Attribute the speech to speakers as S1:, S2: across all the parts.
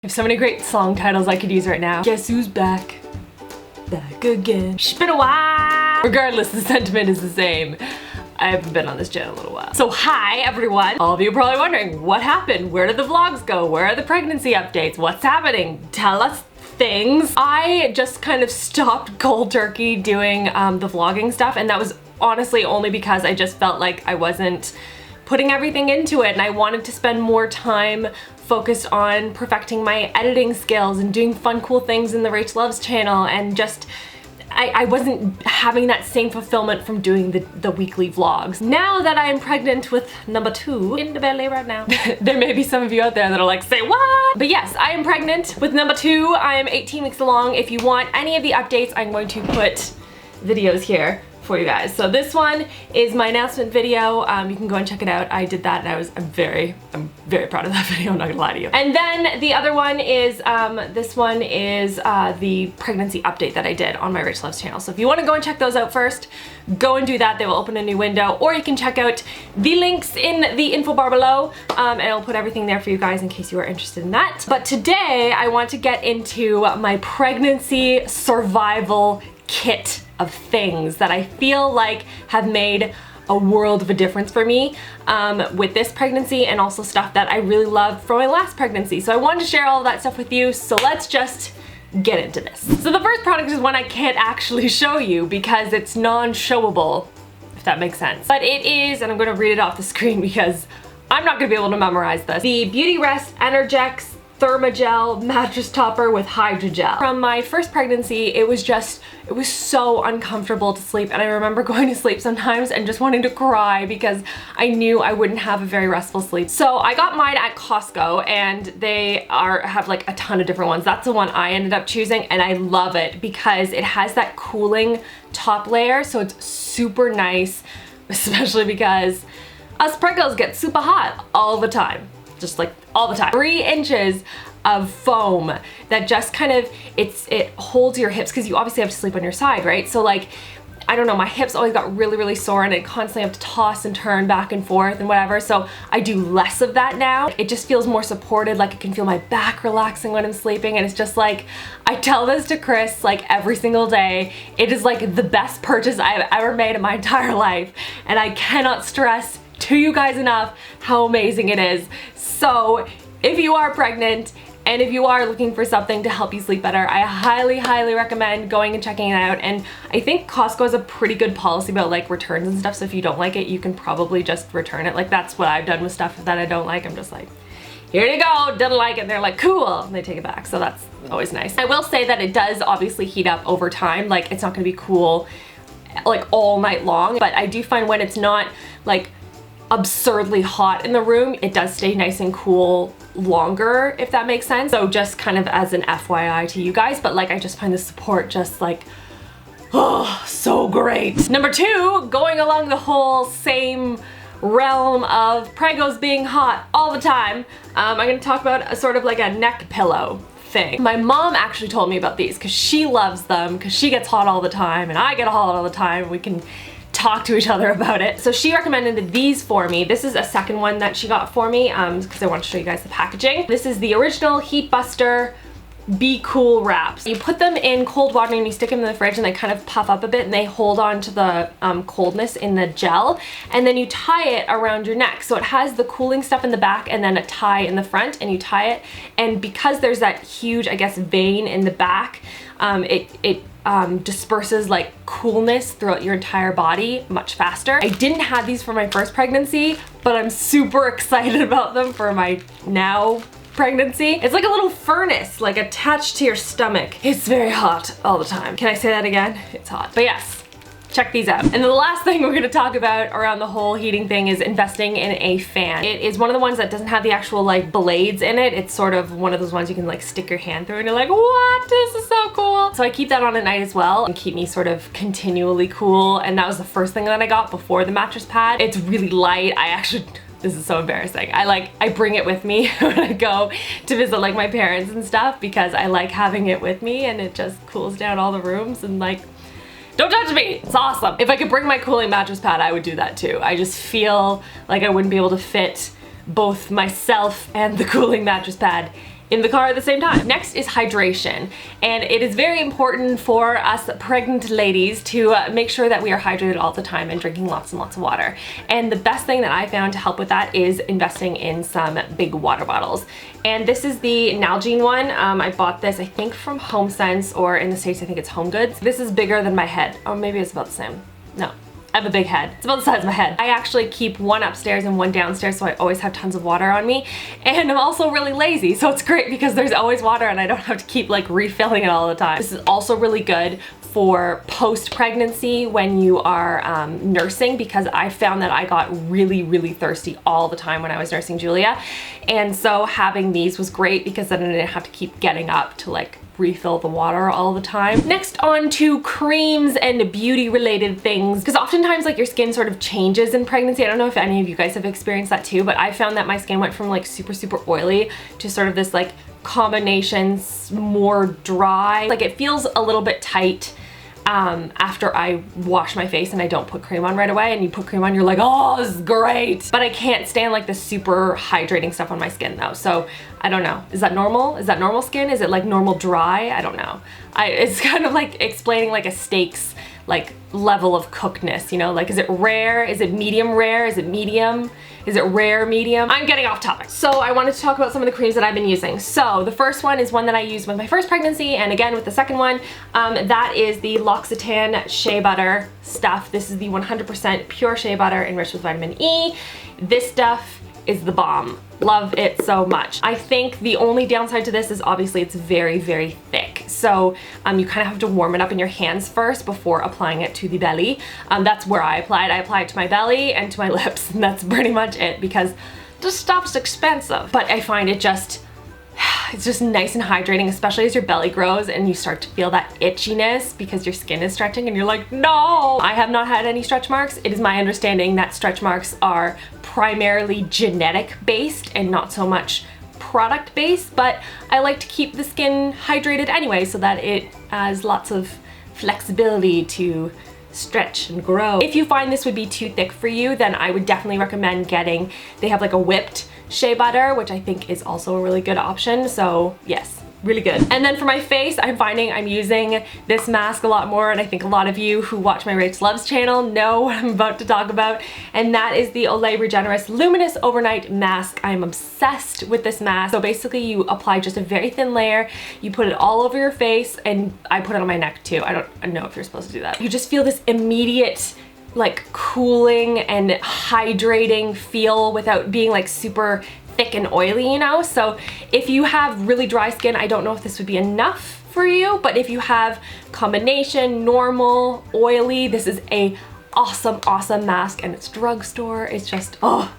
S1: I have so many great song titles I could use right now. Guess who's back? Back again. It's been a while. Regardless, the sentiment is the same. I haven't been on this channel in a little while. So hi everyone. All of you are probably wondering, what happened? Where did the vlogs go? Where are the pregnancy updates? What's happening? Tell us things. I just kind of stopped cold turkey doing the vlogging stuff, and that was honestly only because I just felt like I wasn't putting everything into it, and I wanted to spend more time focused on perfecting my editing skills and doing fun, cool things in the RachhLoves channel, and just I wasn't having that same fulfillment from doing the weekly vlogs. Now that I'm pregnant with number 2 in the belly right now, there may be some of you out there that are like, say what? But yes, I am pregnant with number 2. I am 18 weeks along. If you want any of the updates, I'm going to put videos here for you guys. So this one is my announcement video. You can go and check it out. I did that and I'm very proud of that video, I'm not gonna lie to you. And then the other one is, this one is the pregnancy update that I did on my RachhLoves channel. So if you wanna go and check those out first, go and do that. They will open a new window, or you can check out the links in the info bar below, and I'll put everything there for you guys in case you are interested in that. But today I want to get into my pregnancy survival kit of things that I feel like have made a world of a difference for me with this pregnancy, and also stuff that I really loved from my last pregnancy. So I wanted to share all of that stuff with you, so let's just get into this. So the first product is one I can't actually show you because it's non-showable, if that makes sense. But it is, and I'm gonna read it off the screen because I'm not gonna be able to memorize this. The Beauty Rest Energex Thermogel mattress topper with hydrogel. From my first pregnancy, it was so uncomfortable to sleep, and I remember going to sleep sometimes and just wanting to cry because I knew I wouldn't have a very restful sleep. So I got mine at Costco, and they have like a ton of different ones. That's the one I ended up choosing, and I love it because it has that cooling top layer, so it's super nice, especially because us preggos get super hot all the time. Just like all the time. 3 inches of foam that just kind of, it holds your hips, because you obviously have to sleep on your side, right? So like, I don't know, my hips always got really sore, and I constantly have to toss and turn back and forth and whatever, so I do less of that now. It just feels more supported, like I can feel my back relaxing when I'm sleeping, and it's just like, I tell this to Chris like every single day. It is like the best purchase I've ever made in my entire life, and I cannot stress to you guys enough how amazing it is. So if you are pregnant and if you are looking for something to help you sleep better, I highly recommend going and checking it out. And I think Costco has a pretty good policy about like returns and stuff, so if you don't like it, you can probably just return it. Like that's what I've done with stuff that I don't like. I'm just like, here you go, didn't like it, and they're like, cool, and they take it back, so that's always nice. I will say that it does obviously heat up over time. Like it's not gonna be cool like all night long, but I do find when it's not like absurdly hot in the room, it does stay nice and cool longer, if that makes sense. So just kind of as an FYI to you guys, but like I just find the support just like, oh, so great. Number 2, going along the whole same realm of preggos being hot all the time, I'm gonna talk about a sort of like a neck pillow thing. My mom actually told me about these because she loves them, because she gets hot all the time and I get hot all the time. We can talk to each other about it. So she recommended these for me. This is a second one that she got for me because I want to show you guys the packaging. This is the original Heat Buster Be Cool wraps. You put them in cold water and you stick them in the fridge, and they kind of puff up a bit and they hold on to the coldness in the gel, and then you tie it around your neck. So it has the cooling stuff in the back and then a tie in the front, and you tie it, and because there's that huge, I guess, vein in the back, it disperses like coolness throughout your entire body much faster. I didn't have these for my first pregnancy, but I'm super excited about them for my now pregnancy. It's like a little furnace, like attached to your stomach. It's very hot all the time. Can I say that again? It's hot. But yes, check these out. And the last thing we're gonna talk about around the whole heating thing is investing in a fan. It is one of the ones that doesn't have the actual like blades in it. It's sort of one of those ones you can like stick your hand through and you're like, what? This is so cool. So I keep that on at night as well and keep me sort of continually cool. And that was the first thing that I got before the mattress pad. It's really light. This is so embarrassing. I bring it with me when I go to visit like my parents and stuff, because I like having it with me, and it just cools down all the rooms, and like, don't touch me, it's awesome. If I could bring my cooling mattress pad, I would do that too. I just feel like I wouldn't be able to fit both myself and the cooling mattress pad in the car at the same time. Next is hydration, and it is very important for us pregnant ladies to make sure that we are hydrated all the time and drinking lots and lots of water. And the best thing that I found to help with that is investing in some big water bottles. And this is the Nalgene one. I bought this, I think, from HomeSense, or in the States, I think it's Home Goods. This is bigger than my head. Oh, maybe it's about the same. No. I have a big head. It's about the size of my head. I actually keep one upstairs and one downstairs, so I always have tons of water on me. And I'm also really lazy, so it's great because there's always water and I don't have to keep like refilling it all the time. This is also really good for post-pregnancy when you are nursing, because I found that I got really, really thirsty all the time when I was nursing Julia. And so having these was great because then I didn't have to keep getting up to like refill the water all the time. Next, on to creams and beauty related things, because oftentimes like your skin sort of changes in pregnancy. I don't know if any of you guys have experienced that too, but I found that my skin went from like super oily to sort of this like combinations, more dry. Like it feels a little bit tight after I wash my face and I don't put cream on right away, and you put cream on, you're like, oh, this is great. But I can't stand like the super hydrating stuff on my skin though. So I don't know. Is that normal? Is that normal skin? Is it like normal dry? I don't know. It's kind of like explaining like a steak's like level of cookedness, you know, like is it rare? Is it medium rare? Is it medium? Is it rare medium? I'm getting off topic. So I wanted to talk about some of the creams that I've been using. So the first one is one that I used with my first pregnancy, and again with the second one. That is the L'Occitane Shea Butter stuff. This is the 100% pure shea butter enriched with vitamin E. This stuff is the bomb. Love it so much. I think the only downside to this is obviously it's very thick. So you kind of have to warm it up in your hands first before applying it to the belly. That's where I applied. I applied to my belly and to my lips, and that's pretty much it, because this stuff's expensive. But I find it's just nice and hydrating, especially as your belly grows and you start to feel that itchiness because your skin is stretching and you're like, no! I have not had any stretch marks. It is my understanding that stretch marks are primarily genetic based and not so much product based, but I like to keep the skin hydrated anyway so that it has lots of flexibility to stretch and grow. If you find this would be too thick for you, then I would definitely recommend getting, they have like a whipped shea butter, which I think is also a really good option. So yes, really good. And then for my face, I'm finding I'm using this mask a lot more, and I think a lot of you who watch my Rach Loves channel know what I'm about to talk about, and that is the Olay Regenerist Luminous Overnight Mask. I'm obsessed with this mask. So basically you apply just a very thin layer, you put it all over your face, and I put it on my neck too. I don't know if you're supposed to do that. You just feel this immediate like cooling and hydrating feel without being like super thick and oily, you know? So if you have really dry skin, I don't know if this would be enough for you, but if you have combination, normal, oily, this is a awesome mask, and it's drugstore. It's just, oh,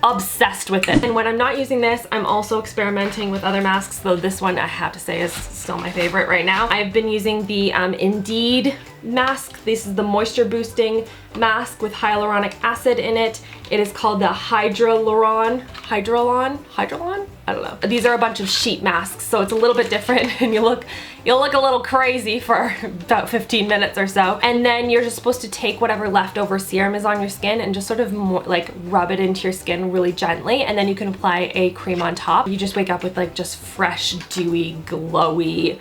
S1: obsessed with it. And when I'm not using this, I'm also experimenting with other masks, though this one I have to say is still my favorite right now. I've been using the Indeed mask. This is the moisture boosting mask with hyaluronic acid in it. It is called the Hydrolon? I don't know. These are a bunch of sheet masks, so it's a little bit different, and you'll look a little crazy for about 15 minutes or so. And then you're just supposed to take whatever leftover serum is on your skin and just sort of more, like rub it into your skin really gently, and then you can apply a cream on top. You just wake up with like just fresh, dewy, glowy,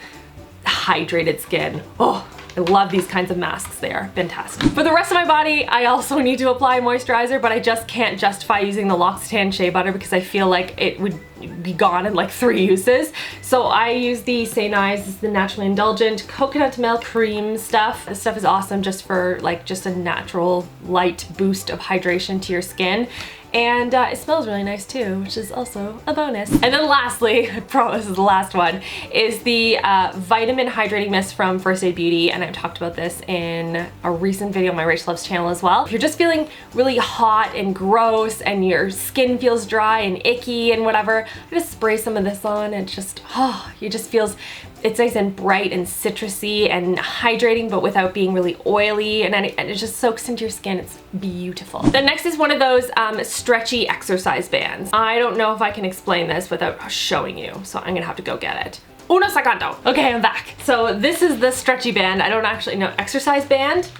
S1: hydrated skin. Oh, I love these kinds of masks. They are fantastic. For the rest of my body, I also need to apply moisturizer, but I just can't justify using the L'Occitane Shea Butter because I feel like it would be gone in like 3 uses. So I use the St. Ives. This is the Naturally Indulgent Coconut Milk Cream stuff. This stuff is awesome just for like just a natural light boost of hydration to your skin. And it smells really nice too, which is also a bonus. And then lastly, I promise this is the last one, is the Vitamin Hydrating Mist from First Aid Beauty, and I've talked about this in a recent video on my Rach Loves channel as well. If you're just feeling really hot and gross and your skin feels dry and icky and whatever, just spray some of this on and just, oh, it just feels, it's nice and bright and citrusy and hydrating, but without being really oily, and it just soaks into your skin. It's beautiful. Then next is one of those stretchy exercise bands. I don't know if I can explain this without showing you, so I'm gonna have to go get it. Uno segundo. Okay, I'm back. So this is the stretchy band. I don't actually know, exercise band?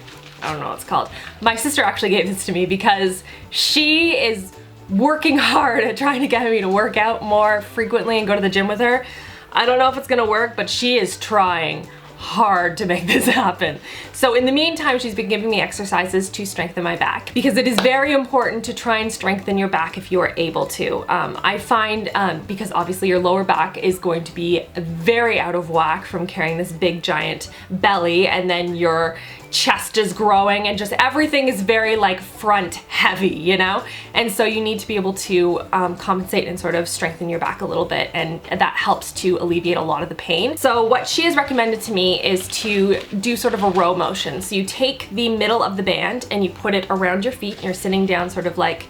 S1: I don't know what it's called. My sister actually gave this to me because she is working hard at trying to get me to work out more frequently and go to the gym with her. I don't know if it's gonna work, but she is trying hard to make this happen. So in the meantime, she's been giving me exercises to strengthen my back, because it is very important to try and strengthen your back if you are able to. I find, because obviously your lower back is going to be very out of whack from carrying this big giant belly, and then your chest is growing and just everything is very like front heavy, you know? And so you need to be able to compensate and sort of strengthen your back a little bit, and that helps to alleviate a lot of the pain. So what she has recommended to me is to do sort of a row motion. So you take the middle of the band and you put it around your feet, and you're sitting down sort of like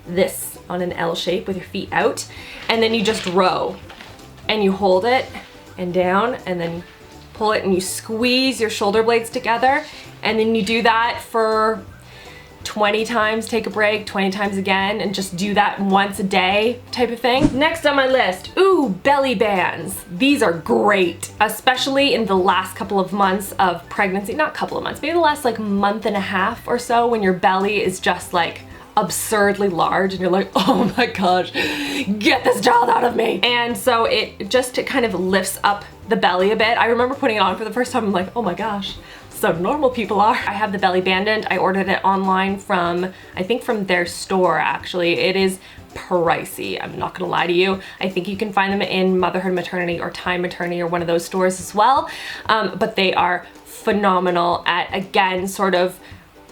S1: this on an L shape with your feet out, and then you just row and you hold it and down and then pull it and you squeeze your shoulder blades together, and then you do that for 20 times, take a break, 20 times again, and just do that once a day type of thing. Next on my list, ooh, belly bands. These are great, especially in the last couple of months of pregnancy, not couple of months, maybe the last like month and a half or so, when your belly is just like absurdly large and you're like, oh my gosh, get this child out of me. And so it just kind of lifts up the belly a bit. I remember putting it on for the first time, I'm like, oh my gosh, so normal people are. I have the belly bandant. I ordered it online from, I think from their store actually. It is pricey, I'm not gonna lie to you. I think you can find them in Motherhood Maternity or Time Maternity or one of those stores as well. But they are phenomenal at, again, sort of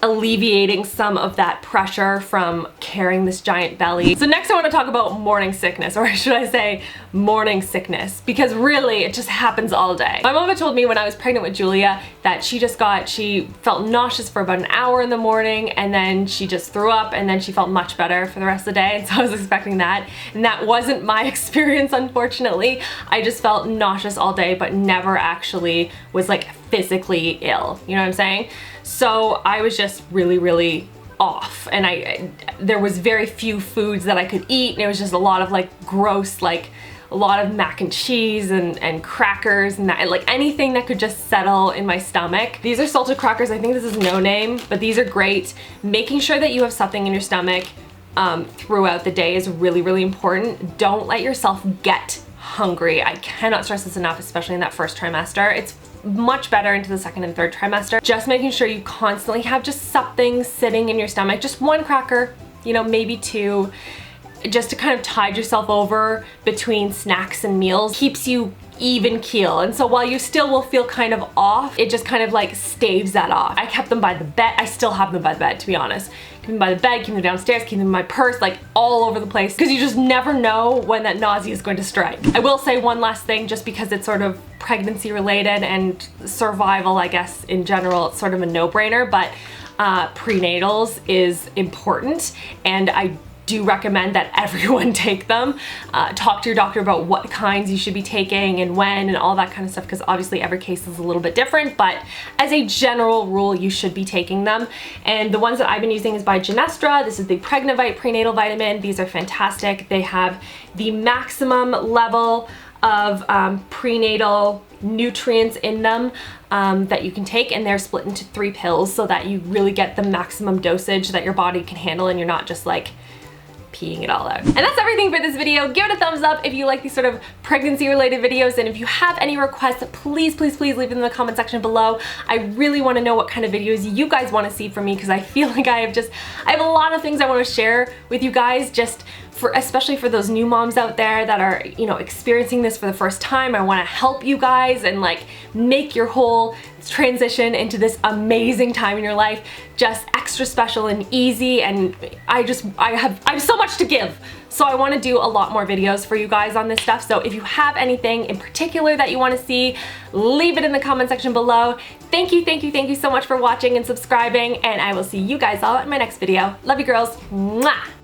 S1: alleviating some of that pressure from carrying this giant belly. So next I want to talk about morning sickness, or should I say morning sickness, because really it just happens all day. My mom had told me when I was pregnant with Julia that she felt nauseous for about an hour in the morning, and then she just threw up, and then she felt much better for the rest of the day. And so I was expecting that, and that wasn't my experience, unfortunately. I just felt nauseous all day, but never actually was like physically ill, you know what I'm saying? So I was just really, really off, and there was very few foods that I could eat, and it was just a lot of like gross, like a lot of mac and cheese and crackers and that, like anything that could just settle in my stomach. These are salted crackers. I think this is no name, but these are great. Making sure that you have something in your stomach throughout the day is really, really important. Don't let yourself get hungry. I cannot stress this enough, especially in that first trimester. It's much better into the second and third trimester. Just making sure you constantly have just something sitting in your stomach, just one cracker, you know, maybe two, just to kind of tide yourself over between snacks and meals, keeps you even keel. And so while you still will feel kind of off, it just kind of like staves that off. I kept them by the bed. I still have them by the bed, to be honest. Keep them by the bed, keep them downstairs, keep them in my purse, like all over the place, because you just never know when that nausea is going to strike. I will say one last thing, just because it's sort of pregnancy related and survival, I guess, in general, it's sort of a no-brainer, but prenatals is important, and I do recommend that everyone take them. Talk to your doctor about what kinds you should be taking and when and all that kind of stuff, because obviously every case is a little bit different, but as a general rule, you should be taking them. And the ones that I've been using is by Genestra. This is the Pregnavite prenatal vitamin. These are fantastic. They have the maximum level of prenatal nutrients in them that you can take, and they're split into 3 pills so that you really get the maximum dosage that your body can handle, and you're not just like peeing it all out. And that's everything for this video. Give it a thumbs up if you like these sort of pregnancy related videos, and if you have any requests, please, please, please leave them in the comment section below. I really want to know what kind of videos you guys want to see from me, because I feel like I have a lot of things I want to share with you guys, just especially for those new moms out there that are, you know, experiencing this for the first time. I want to help you guys and like make your whole transition into this amazing time in your life just extra special and easy, and I have so much to give. So I want to do a lot more videos for you guys on this stuff. So if you have anything in particular that you want to see, leave it in the comment section below. Thank you, thank you, thank you so much for watching and subscribing, and I will see you guys all in my next video. Love you girls. Mwah!